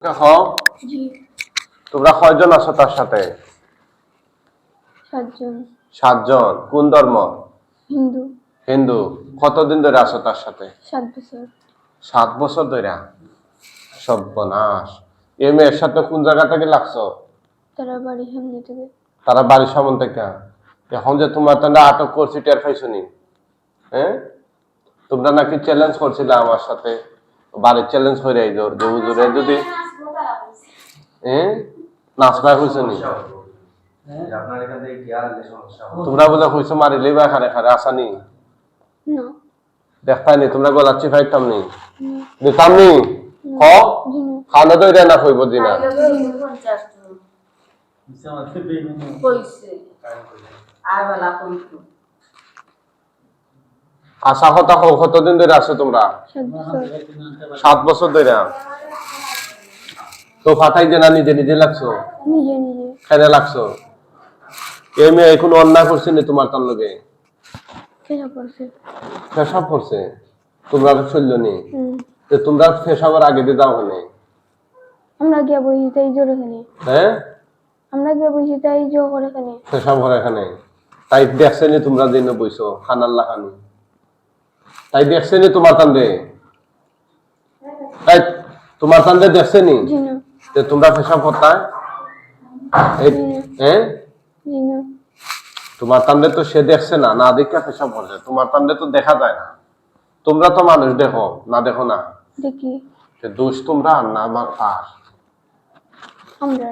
দেখো তোমরা কয়জন আছো তার সাথে? 7 জন। 7 জন। কোন ধর্ম? হিন্দু। হিন্দু। কতদিন ধরে আছো তার সাথে? 7 বছর। 7 বছর ধরে? সর্বনাশ। এই মেয়ের সাথে কোন জায়গা থেকে লাগছো? তারা বাড়ি সামনে থেকে। তারা বাড়ির সামনে থেকে। এখন যে তোমার তাহলে আটক করছি টের পাইছো নি? হ্যাঁ, তোমরা নাকি চ্যালেঞ্জ করছিলে আমার সাথে, বাড়ির চ্যালেঞ্জ করে আইলো যে হুজুরে যদি নাচবা হয়েছে নি? তোমরা বলে হয়েছে মারিলেই বা খারে খারে আসানি না দেখতানি তোমরা গলাচ্ছি ফাইতাম নি দিতাম নি খানা তো এটা না কইব দিনা আশা কথা কতদিন ধরে আছো তোমরা? 7 বছর ধরে। তো ফাটাই দেনা নিজে নিজে লাগছো? নিজে নিজে। কেন লাগছো? এই মেয়ে কোনো অন্যায় করছে নি তোমার তার লগে? পেশাব করছে। তোমরা চললো নি? তোমরা পেশাবের আগে দিয়ে যাও কেন? আমরা গিয়ে বসি তাই জোর এখানে। হ্যাঁ, আমরা গিয়ে বসি তাই জোর করে এখানে। পেশাব করে এখানে তাই দেখছে নি তোমরা দিন বইছো খানার লাখানি? তাই দেখছে নি তোমার তান্দে? তাই তোমার তান্দে দেখছে নি? তোমরা পেশাব করতা? হ্যাঁ, তোমার তান্দে তো সে দেখছে না, না দেখে পেশাব করছে। তোমার তান্দে তো দেখা যায় না। তোমরা তো মানুষ দেখো না, দেখো না? দেখি। দোষ তোমরা না আমার পার? আমরা।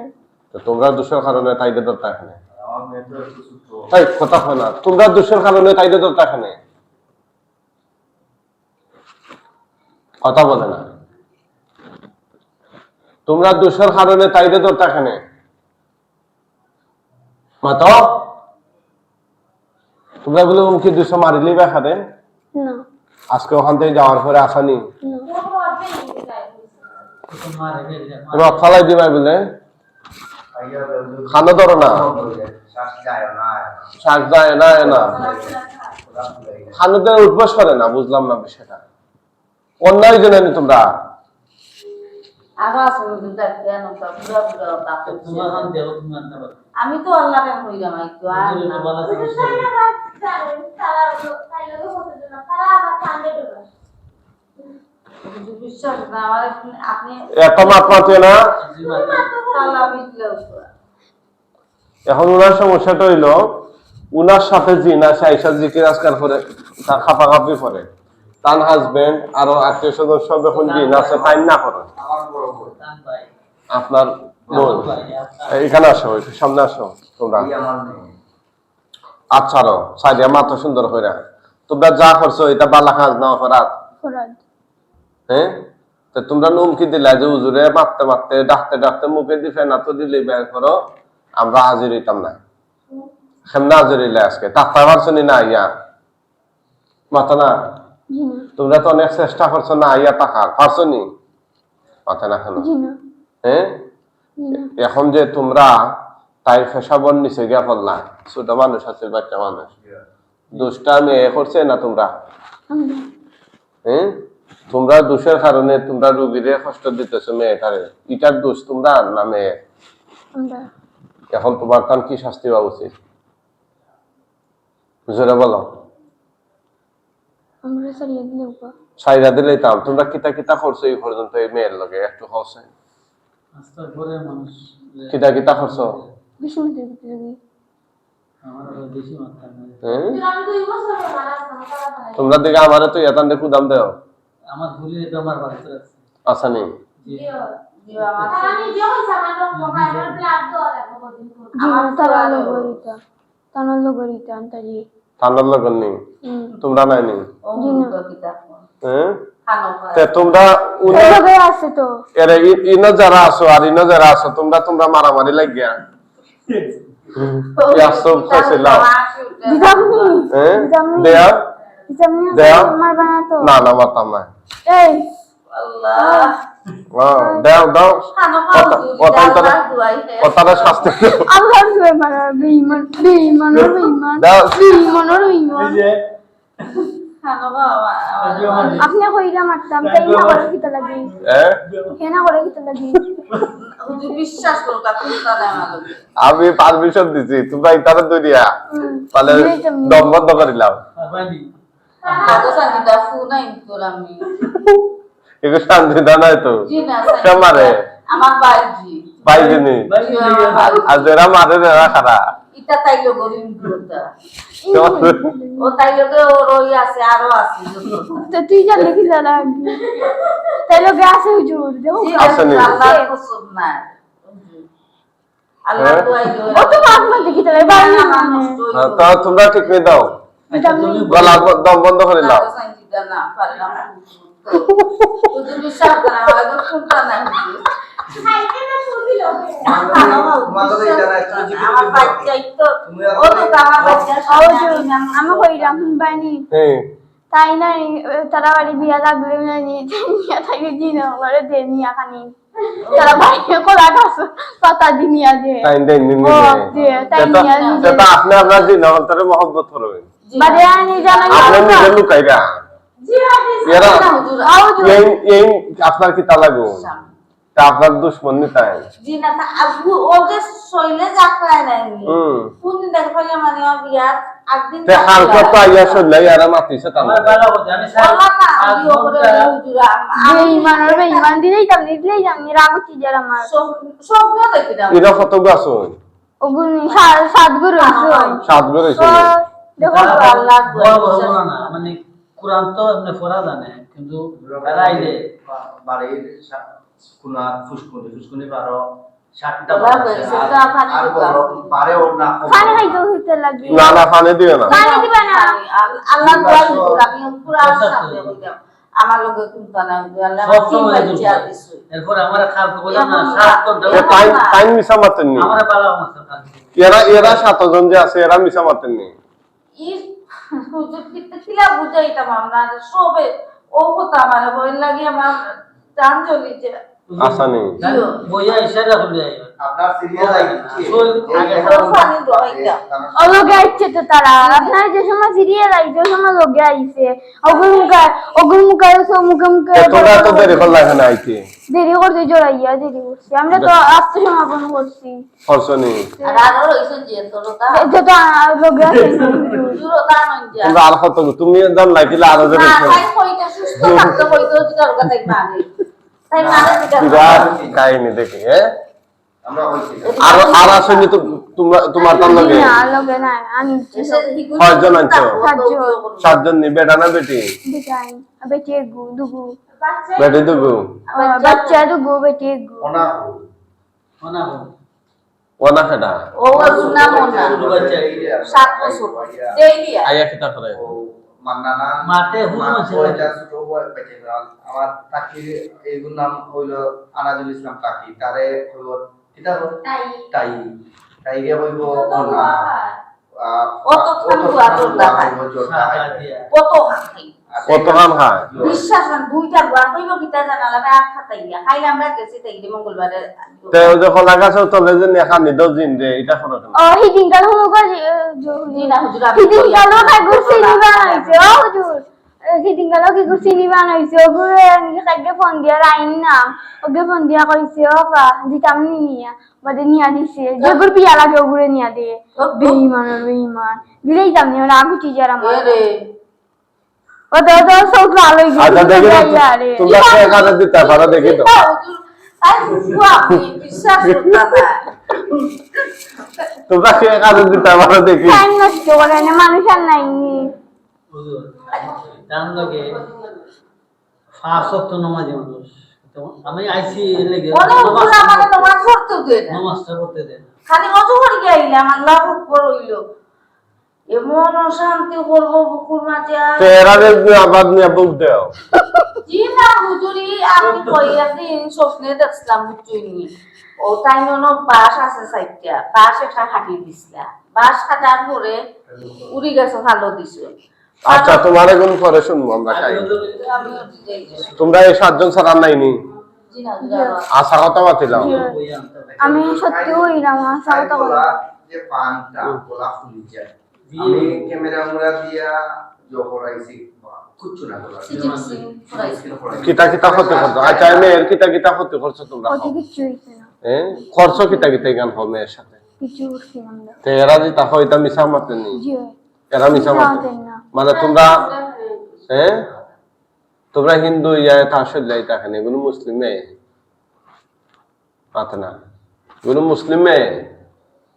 তোমরা দোষের কারণে তাইদের দরকার এখানে। তাই কথা হয় না, তোমরা দোষের কারণে তাইদের দরকার এখানে কথা বলে না। তোমরা দোষের কারণে তাইদের দরকার এখানে মাত। তোমরা বলে উমকি 200 মারিলেই বা খাবে না? আজকে ওখান থেকে যাওয়ার পরে আসানি ফালাই দিবাই বলে খানো ধরো না, শ্বাস যায় না না খানোতে উঠবাস করে না। বুঝলাম না বিষয়টা। অন্যায় জানেনি তোমরা? আমি তো আল্লাহ হইলাম একটু এখন উনার সমস্যাটা হইলো উনার সাথে জিনা সাইসা জিকির আজকার করে তার খাপাখাপি করে। তার হাজবেন্ড আরো আত্মীয় স্বজন সব যখন জিন আছে তাই না করে। আপনার বোন এখানে আসো, সামনে আসো তোমরা। আচ্ছা রো সাইডিয়া মাত্র সুন্দর করে তোমরা যা করছো এটা বালা কাজ না অপরাধ? হ্যাঁ, তো তোমরা নুমকি দিলা যে হুজুরে মারতে মারতে ডাকতে ডাকতে মুখে দি ফেনা তো দিলে বের করো, আমরা হাজির হইতাম না। কেমন হাজির হইলে আজকে তাকতে পারছো না ইয়া মাথা না? তোমরা তো অনেক চেষ্টা করছো না ইয়া টাকার পারছো নি মাথা না কেন? হ্যাঁ, এখন যে তোমরা তাই পেশাবর নিচে গিয়া পড়লা, ছোট মানুষ আছে বাচ্চা মানুষ, দোষটা মেয়ে করছে না তোমরা? হ্যাঁ, তোমরা দোষের কারণে তোমরা রোগীরে কষ্ট দিতেছো মেয়েটারে, এটার দোষ তোমরা না মেয়ে? এখন তোমার তার কি শাস্তি পাওয়া উচিত জোরে বলো? সাইরা দিলেই তাম। তোমরা কিতা কিতা করছো এই পর্যন্ত এই মেয়ের লগে একটু হচ্ছে কিতা কিতা করছো? তোমরা দিকে আমারে তো এতান দেখু দাম দেও আমার ভুলি এটা আমার বাড়িতে আছে আচ্ছা নি তোমরা নাই নি? তোমরা ইনো যারা আছো আর ইনো যারা আছো তোমরা তোমরা মারামারি লাগিয়া না না মারতাম না। দাও দাও কথাটা শাস্তি আপনি কইলা মারতাম তাই না করে কিতা লাগি কেনা করে কিতা লাগি বিশ্বাস করো কুত্তা দেয় আমার লগে। আমি পারমিশন দিছি তোমরা ইতারে দুনিয়া তাহলে দম বন্ধ করিলাম পারবানি দাদা সানিদা ফোন আইন আমি এগুলো শান্তি দানাই তো জি না সমারে আমার বাইজি বাইজনি আর যারা মারে না খারা ইটা তাইলো গরিম দুটা ও তাইলো কে ওর ওই আছে আরো আছে তো তুই জানলে কি জানা তাই লোকে আছে হুজুর দেখো আসেনি। আল্লাহর কসম না আল্লাহ দোয়াই দিও ও তো মাছ মারতে কি তাই বাড়ি না মানে তো তোমরা ঠিক করে দাও আচ্ছা তুমি গলা দম বন্ধ করে দাও দাদা সানিদা না পারলাম তুই বিশ্বাস কর আমার তো কোনটা নাই আমার বাচ্চা তো ও তো আমার বাচ্চা আমি কইলাম বানি হ্যাঁ তাই না তারা বাড়ি বিয়া লাগলে না নিয়ে থাকে জিনা করে দে নিয়া খানি তারা বাড়ি কোলা গাছ পাতা দিনিয়া দে টাইম দেন নিন ও দে তাই নিয়া সেটা আপনি আপনার দিন অন্তরে মহব্বত করবেন বাড়ি আনি জানা আপনি নিজে লুকাইরা এরা হুজুর এই আপনার কি তালাগো তা আপনার দুশ্মন নি তাই জি না আবু ওকে শৈলে যাত্রায় নাই কোন দিন দেখে ফেলে মানে বিয়ার একদিন তে হাল কত আইয়া সল্লাই আর মাতিছে তা আমার ভালো কথা আমি বললাম না আমি ওপরে হুজুরা বেঈমান দিলেই জানি রাগতি যারা আমার স্বপ্ন দেখি না এরা কত গাছ ওগুনি সাত গরু আছে সাত করে দেখো আল্লাহ বড় বড় না মানে কোরআন তো এমনি পড়া জানে কিন্তু বেড়াইলে বাড়ির কোনা ফুসকুনি পারো 60টা আর বড় পারে ওর না পানি খাইতে হইতে লাগে না না পানি দিও না পানি দিবা না আল্লাহ দোয়া হুজুর আমি পুরো সামনে হইলাম আমার লগে চিন্তা নাই আল্লাহ সব তিন সময় বাচ্চা দিছে এরপর আমার খালকে বললাম না 7 ঘন্টা টাইম টাইম মিশা মাতেন নি আমার ভালো আমার খালকে এরা 7 জন যে আছে এরা মিশা মাতেন নি ই হুজুর কিলা বুঝাইতাম আমরা সবে ও কথা আমার বই লাগি আমার জান জ্বলিছে আসানি বইয়া ইশারা করলে আইবা আপনার সিরিয়াল আইছে প্রোফাইল রইতা ওলোকে আইছে তো তারা আপনার যে সময় সিরিয়াল আইছে ওই সময় লোকে আইছে ওগুর মুখে সব মুখে তোরা তো দেরি করলা এখানে আইতে দেরি করতে জড়াইয়া দেরি করছি আমরা তো আত্মসমাপন করছি ফরসনি আর আরো রইছেন যে তোরটা এটা তো লোকে আছে জুরতা নঞ্জা তোমরা আর কত তুমি দাম লাইছিলে আরো যে না তাই কইটা সুস্থ থাকতে কইতো জিকার কথা মানে তাই মানে জিকার বিরাট কাহিনী দেখি হ্যাঁ আমরা হইছি আর আসেনি তো তোমার তার লগে না লোকে না আমি কয়জন আনছো? 7 জন নি বেটা না বেটি দেখাই বেটি দুগু বেটি দুগু বাচ্চা দুগু বেটি গু ওনা ওনা ওনা কেডা ও সুনা মনা ছোট বাচ্চা 7 বছর দেই দিয়া আইয়া কিতা করে মান্নানা মাঠে হুকুম আছে ওইটা ছোট বয় বেঁচে গেল আমার টাকি এইগুর নাম হইলো আনাজুল ইসলাম টাকি তারে হইলো কিতা তাই রে হইবো ওনা কত খালু আদর দেখায় কত খাই কত কাম খায় বিশ্বাস না দুইটা বার হইব কিতা জানালা আমি আট খাতাই দিয়া খাইলে আমরা গেছি তাইলে মঙ্গলবারে তে ওই যে কলা গাছ তলে যে নেখা নি 10 দিন রে এটা করে ও হিদিন কাল হুমুকা জি না হুজুর আমি হিদিন কাল কাই গুছি নিবা হইছে ও হুজুর হিদিন কাল কি গুছি নিবা হইছে ওগুরে কাইকে ফোন দিয়া রাইন নাম ওকে ফোন দিয়া কইছে ও বা দিতাম নি নিয়া বাদে নিয়া দিছে যেগুর পিয়া লাগে ওগুরে নিয়া দে বেঈমান দিলেই যাম নি না গুটি যারা আমার রে ও তো সব ভালো হই আচ্ছা দেখি তোমরা কে কাজে দিতে পারো দেখি তো আই বুয়া আমি বিশ্বাস করতা না তোমরা কে কাজে দিতে পারো দেখি টাইম নষ্ট করে না মানুষ আর নাই হুজুর জান লাগে 5 ওয়াক্ত নামাজি মানুষ তো আমি আইছি লেগে ওরে হুজুর আমারে নামাজ পড়তে দেন নামাজটা করতে দেন খালি অজু করে গেলাম আল্লাহ আকবার হইলো এমন অশান্তি করবো বুকুর মাঝে তেরা রে আবাদ নিয়ে বুক দাও জি না হুজুরি আমি কই একদিন স্বপ্নে দেখছিলাম বুঝুইনি ও তাই ননো বাস আছে সাইডটা বাস একটা হাঁটি দিছিলা বাস কাটার পরে উড়ি গেছে ভালো দিছে আচ্ছা তোমারে কোন করে শুনবো আমরা খাই আমি তোমরা এই 7 জন ছাড়া নাইনি জি না হুজুর আশা কথা মাতিলাম আমি সত্যি হইলাম আশা কথা বলা যে পানটা গোলা ফুলি যায় আমি ক্যামেরা মুরা দিয়া জহরাইছি কুচ্ছু না বলা সিটি সিং ফরাইছে কিতা কিতা ক্ষতি করছো আচ্ছা মেয়ের কিতা কিতা ক্ষতি করছো তোমরা কত কিছু হয়েছে না হ্যাঁ খরচ কিতা কিতা গান হবে মেয়ের সাথে কিছু করছি আমরা তে এরা যে তা হয়তো মিশা মাতে নি জি এরা মিশা মাতে জানতেন না মানে তোমরা হ্যাঁ তোমরা হিন্দু ইয়া তা আসলে এটা এখানে এগুলো মুসলিম মেয়ে মাতে না এগুলো মুসলিম মেয়ে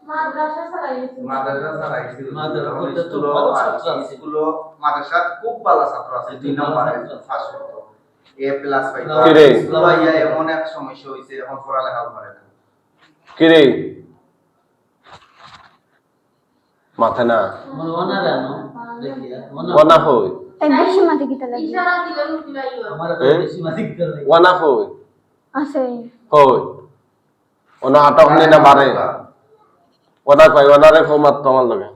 মাদ্রাসা চালাইছে মাদ্রাসা চালাইছিল মাদ্রাসা তখন করতে তো স্কুলও ভালো আর ছাত্র আছে। স্কুলও মাদ্রাসা খুব ভালো ছাত্র আছে 2 নম্বরে ফার্স্ট হতো এ প্লাস পাইতো কি রে? স্কুল ইয়া এমন এক সমস্যা হইছে এখন পড়ালেখা করে না কি রে মাথা না মানে ওনারা নো দেখিয়া ওনা হই তাই বেশি মাটি কিতা লাগে ইশারা দিলে উঠিলাইও আমার হ্যাঁ? বেশি মাদিক করে ওনা হই আছে হই ওনা আটক নি না বারে ওনা কই ওনারে কো মাত তোমার লগে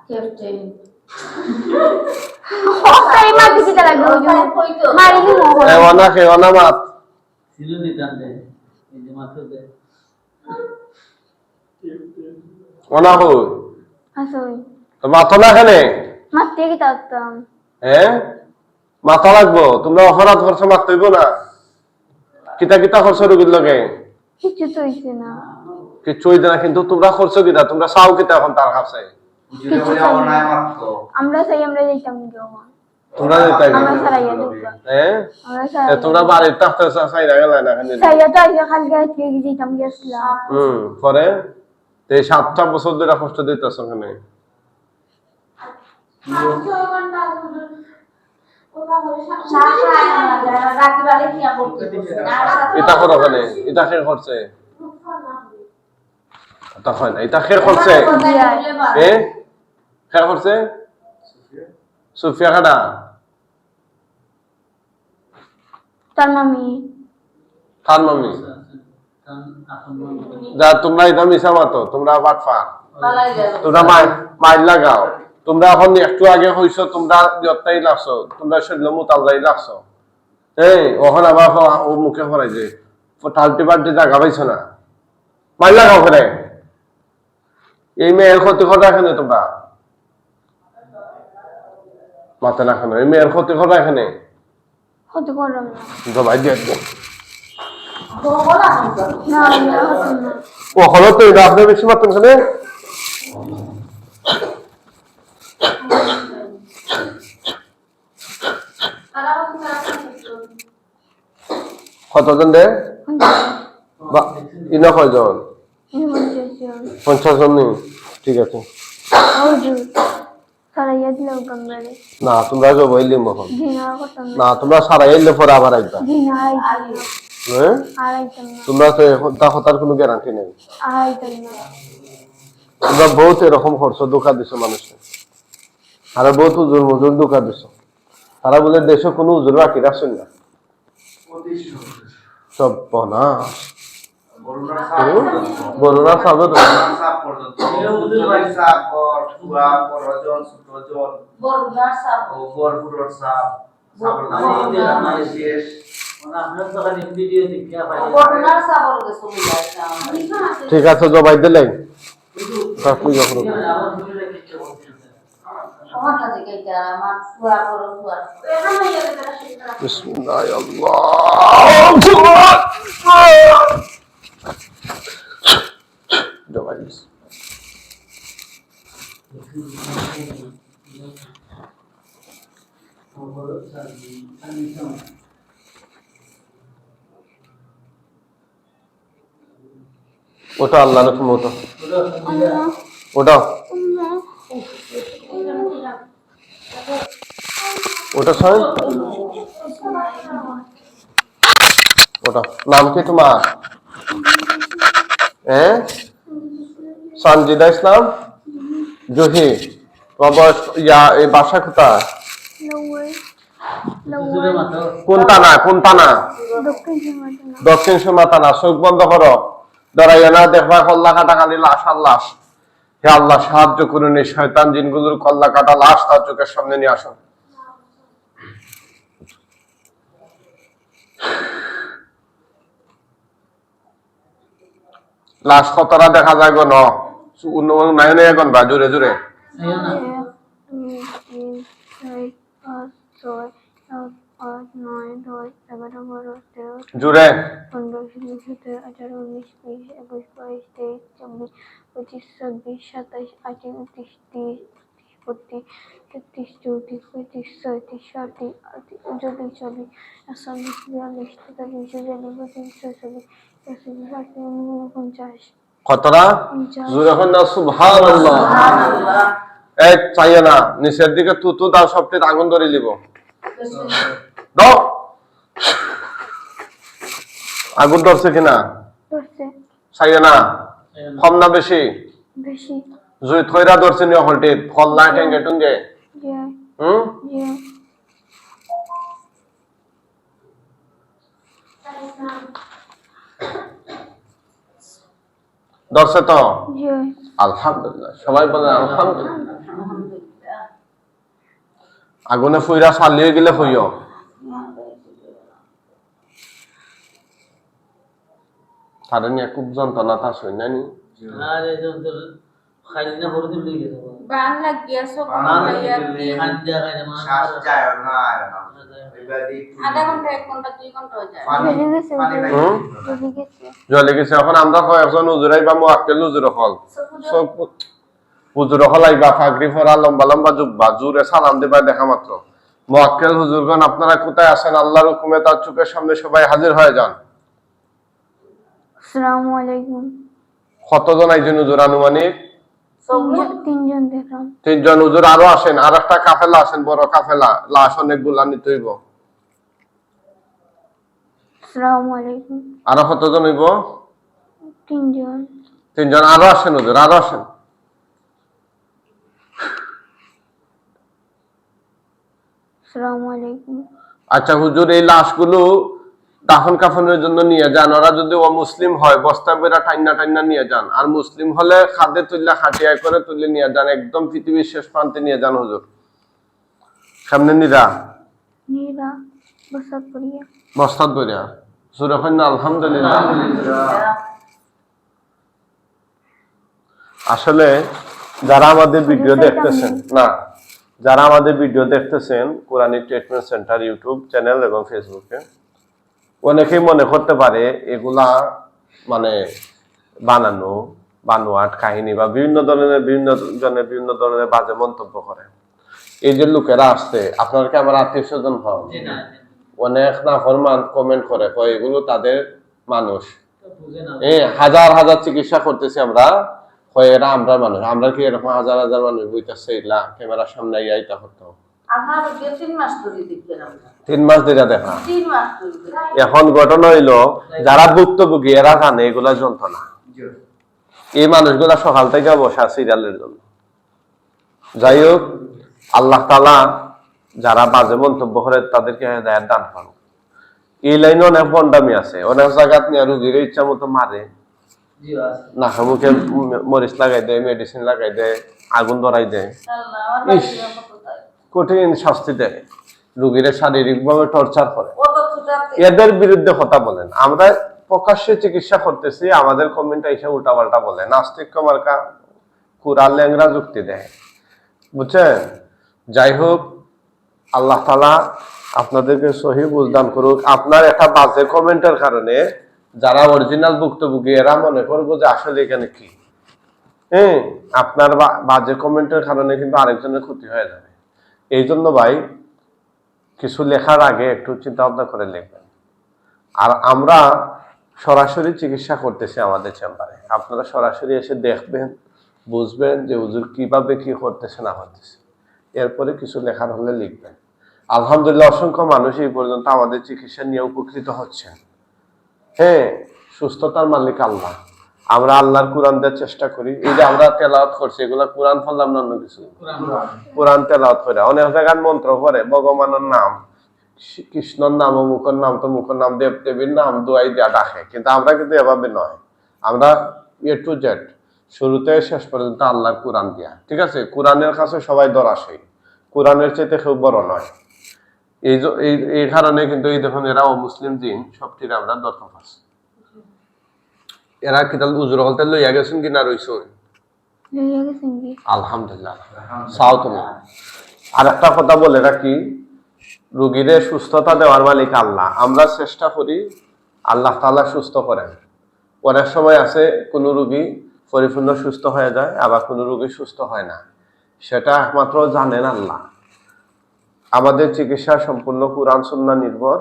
কেফটে তাই মাটি কিতা লাগে কইতো মারি কি মোহ এ ওনা কে ওনা মাত ছিল নিতান দে এই যে মাত্র দে ওনা হই আছে তো মাথা না খেলে মাটি কিতা করতাম হ্যাঁ মাথা লাগবো তোমরা অপরাধ করছো মাত হইব না কিতা কিতা করছো রুগীর লগে কিছু তো হয়েছে না কিচ্ছু হইতে না কিন্তু তোমরা করছো কিতা তোমরা চাও কিতা এখন তার কাছে বুঝলে বলে অনায় মাত্র আমরা চাই আমরা যাইতাম দেওয়া তোমরা যেতাই না আমরা সারাইয়া দেখবা হ্যাঁ আমরা এ সারাইয়া তোমরা বাড়ির থাকতে চাই না গেলে না এখানে সারাইয়া তো আইসা কালকে আজকে যাইতাম গেছিলাম পরে তো এই 7টা বছর ধরে কষ্ট দিতেছ ওখানে রাখি বাড়ি কিয়া করতে এটা করো ওখানে এটা কে করছে এটা হয় না এটা কে করছে এ কে করছে সুফিয়া খাডা তার মামি খান মামি কারণ এখন মনে যা তোমরা এটা মিশা মাতো তোমরা বাটফা বালাই গেল তোমরা মাইল লাগাও তোমরা এখন একটু আগে হইছো তোমরা যতটাই লাগছো তোমরা শরীর মোতাল্লাই লাগছো এই ওখানে আবার ও মুখে ফরাই যে টাল্টি পাল্টি জায়গা পাইছো না মাইল লাগাও ফেরে এই মেয়ের ক্ষতি করা এখানে তোমরা মাথা না খানো এই মেয়ের ক্ষতি করা এখানে হতে করলাম না জবাই দিয়ে একদম বলা হতো না না হতো না ও হলো তো এটা আপনি বেশি মাত্র এখানে কতজন দে ইনা কয়জন 50 জন নেই ঠিক আছে হুজুর সারাইয়া দিলাম গঙ্গারে না তোমরা যে বইলে মহল দিনা করতাম না তোমরা সারা এলে পরে আবার আইবা দিনা হ্যাঁ আড়াইতাম না তোমরা তো এখন তা কথার কোনো গ্যারান্টি নেই আড়াইতাম না তোমরা বহুত এরকম করছো ধোকা দিছো মানুষকে আর বহুত উজুর মুজুর ধোকা দিছো তারা বলে দেশে কোনো উজুর বাকি রাখছেন না সব না বরুণা সাবে তো বড়দার সাপ আপনার তো খালি ভিডিও দেখিয়া পাই বড়দার সাপ ওকে শুনি যাচ্ছে ঠিক আছে জবাই দিলেন আপনি যখন আমার ভিডিও দেখতে বলছেন আমার কাছে কেটা আমার ফুয়া বড় ফুয়া এখানে গেলে তারা শিখতে বিসমিল্লাহ আল্লাহ জবাই দিস ওটা আল্লাহ রকম ওটা ওটা ওটা ছয় ওটা নাম কি তোমার সঞ্জিদা ইসলাম জহি তোমার বয়স এই বাসা কোথায় কোন টানা দক্ষিণ সীমা টানা চোখ বন্ধ করো ডরাইয়া না দেখবা কল্লা কাটা খালি লাশ আর লাশ হে আল্লাহ সাহায্য করুন এই শয়তান জিনগুলোর কল্লা কাটা লাশ তার চোখের সামনে নিয়ে আসুন লাশ কতটা দেখা যায় গো নাই নাই এখন বা জোরে জোরে 5 6 7 8 9 10 11 12 13 জুড়ে 15 16 17 18 19 20 21 22 23 24 25 26 27 28 29 30 31 32 33 34 35 36 37 40 41 42 43 কতটা জোরে হন না সুবহানাল্লাহ। এক চাইয়ে না নিচের দিকে তুতু দাও, সবটিতে আগুন ধরে নিব। দাও আগুন ধরছে কিনা চাইয়ে না, কম না বেশি? বেশি। জুই থইরা ধরছে নি হলটিত ফল না টেঙ্গে টুঙ্গে? ধরছে তো? আলহামদুলিল্লাহ, সবাই বলেন আলহামদুলিল্লাহ। আগুনে ফুইরা চালিয়ে গেলে হইও। তারে নিয়ে খুব যন্ত্রণা তা শুই নানি। আরে তোর খাইলি না বড় দিন লিখে দেবো বান লাগিয়া সব খাইয়া কি খান দিয়া খাইলে মা শ্বাস যায় না এবারে আধা ঘন্টা 1 ঘন্টা 2 ঘন্টা হয়ে যায়। পানি জলে গেছে। এখন আমরা কয়েকজন হুজুরাই বা মুআক্কেল হুজুর হল সব হুজুর হল আইবা ফাগরি ফরা লম্বা লম্বা জুব্বা জুরে সালাম দিবা দেখা মাত্র। মুআক্কেল হুজুরগণ আপনারা কোথায় আছেন? আল্লাহর হুকুমে তার চোখের সামনে সবাই হাজির হয়ে যান। আসসালামু আলাইকুম। কতজন আইছেন হুজুর আনুমানিক? তিনজন দেখলাম। 3 জন হুজুর আরো আসেন, আর একটা কাফেলা আসেন, বড় কাফেলা, লাশ অনেকগুলা নিতে হইব। আসসালামু আলাইকুম। আরো কতজন হইব? 3 জন। 3 জন আরো আসেন হুজুর, আরো আসেন। আসসালামু আলাইকুম। আচ্ছা হুজুর, এই লাশগুলো দাফন কাফনের জন্য নিয়ে যান। ওরা যদি অমুসলিম হয় বস্তা বেরা টাইনা টাইনা নিয়ে যান, আর মুসলিম হলে খাদে তুললে খাটিয়া করে তুলে নিয়ে যান, একদম পৃথিবীর শেষ প্রান্তে নিয়ে যান হুজুর। সামনে নিরা বসাত করিয়া বস্তাত বইরা সুরে হয় না আলহামদুলিল্লাহ। আসলে যারা আমাদের ভিডিও দেখতেছেন না, যারা আমাদের ভিডিও দেখতেছেন Quranic treatment centre YouTube channel এবং ফেসবুকে, অনেকেই মনে করতে পারে এগুলা মানে বানানো বানোয়াট কাহিনী বা বিভিন্ন ধরনের বিভিন্ন ধরনের বাজে মন্তব্য করে। এই যে লোকেরা আসছে, আপনার কি আমার আত্মীয় স্বজন হন, অনেক নাফরমান কমেন্ট করে কয় এগুলো তাদের মানুষ, হাজার হাজার চিকিৎসা করতেছি আমরা, কয় এরা আমরা মানুষ। আমরা কি এরকম হাজার হাজার মানুষ বইতেছে এগুলা ক্যামেরার সামনে আইতা করতো? আমার 3 মাস ধরে দেখলাম। 3 মাস ধরে দেখা। 3 মাস ধরে। এখন ঘটনা হইলো যারা ভুক্তভোগী এরা জানে এগুলা যন্ত্রণা। এই মানুষগুলা সকাল থেকে বসা সিরিয়ালের জন্য। যাই হোক, আল্লাহ তাআলা যারা বাজে মন্তব্য করে তাদেরকে হেদায়েত দান করুন। এই লাইনে অনেক বন্ডামি আছে, অনেক জায়গাত নিয়ে রোগীর ইচ্ছা মতো মারে, নাকে মুখে মরিচ লাগাই দেয়, মেডিসিন লাগাই দেয়, আগুন ধরাই দেয়, কঠিন শাস্তি দেয়, রোগীরা শারীরিক ভাবে টর্চার করে। এদের বিরুদ্ধে কথা বলেন। আমরা প্রকাশ্যে চিকিৎসা করতেছি, আমাদের কমেন্ট এসে উল্টাপাল্টা বলে, নাস্তিক মার্কা কুরআন ল্যাংরা যুক্তি দেয়, বুঝছেন? যাই হোক, আল্লাহ তাআলা আপনাদেরকে সহি বুঝদান করুক। আপনার একটা বাজে কমেন্টের কারণে যারা অরিজিনাল ভুক্তভোগী এরা মনে করবো যে আসলে এখানে কি, আপনার বাজে কমেন্টের কারণে কিন্তু আরেকজনের ক্ষতি হয়ে যাবে। এই জন্য ভাই, কিছু লেখার আগে একটু চিন্তা ভাবনা করে লিখবেন। আর আমরা সরাসরি চিকিৎসা করতেছি আমাদের চেম্বারে, আপনারা সরাসরি এসে দেখবেন, বুঝবেন যে হুজুর কিভাবে কি করতেছে না করতেছে, এরপরে কিছু লেখার হলে লিখবেন। আলহামদুলিল্লাহ, অসংখ্য মানুষ এই পর্যন্ত আমাদের চিকিৎসা নিয়ে উপকৃত হচ্ছে। হ্যাঁ, সুস্থতার মালিক আল্লাহ। আমরা আল্লাহর কোরআন দেওয়ার চেষ্টা করি। এই যে আমরা তেলাওয়াত করছি, এগুলা কোরআন পড়লাম না অন্য কিছু, কোরআন তেলাওয়াত করে। অনেক জায়গায় মন্ত্র পড়ে, ভগবানের নাম, কৃষ্ণর নাম, অমুকের নাম, তমুকের নাম, দেব দেবীর নাম দোয়াই দেয়া ডাকে। কিন্তু আমরা কিন্তু এভাবে নয়, আমরা এ টু জেড শুরুতে শেষ পর্যন্ত আল্লাহর কোরআন দিয়া। ঠিক আছে? কোরআনের কাছে সবাই দরাসই, কোরআনের চাইতে কেউ বড় নয়। এই কারণে কিন্তু এই দেখুন, এরা অমুসলিম দিন সবটির আমরা দরকার আছে। এরা কি তাহলে উজুর হলতে লইয়া গেছেন কিনা রইছ? আলহামদুলিল্লাহ, সাও তুমি আর একটা কথা বলে রাখি, রোগীরে সুস্থতা দেওয়ার মালিক আল্লাহ। আমরা চেষ্টা করি আল্লাহ তাআলা সুস্থ করেন। অনেক সময় আছে কোনো রোগী পরিপূর্ণ সুস্থ হয়ে যায়, আবার কোনো রোগী সুস্থ হয় না, সেটা একমাত্র জানেন আল্লাহ। আমাদের চিকিৎসা সম্পূর্ণ কুরআন সুন্নাহ নির্ভর।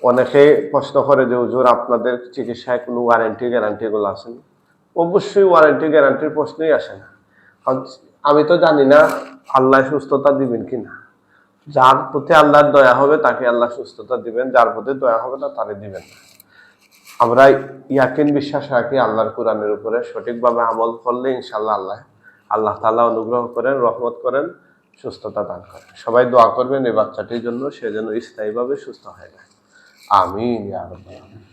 অনেকে প্রশ্ন করে যে হুজুর আপনাদের চিকিৎসায় কোনো ওয়ারেন্টি গ্যারান্টি গুলো আছে? অবশ্যই ওয়ারেন্টি গ্যারান্টির প্রশ্নই আসে না। কারণ আমি তো জানি না আল্লাহ সুস্থতা দিবেন কিনা। যার প্রতি আল্লাহর দয়া হবে তাকে আল্লাহ সুস্থতা দিবেন, যার প্রতি দয়া হবে না তারে দিবেন না। আমরা ইয়াকিন বিশ্বাস রাখি আল্লাহর কোরআনের উপরে, সঠিকভাবে আমল করলে ইনশাআল্লাহ আল্লাহ তাআলা অনুগ্রহ করেন, রহমত করেন, সুস্থতা দান করেন। সবাই দোয়া করবেন এই বাচ্চাটির জন্য, সে যেন স্থায়ীভাবে সুস্থ হয়ে যায়। আমিন ইয়া রাব্বাল আলামিন।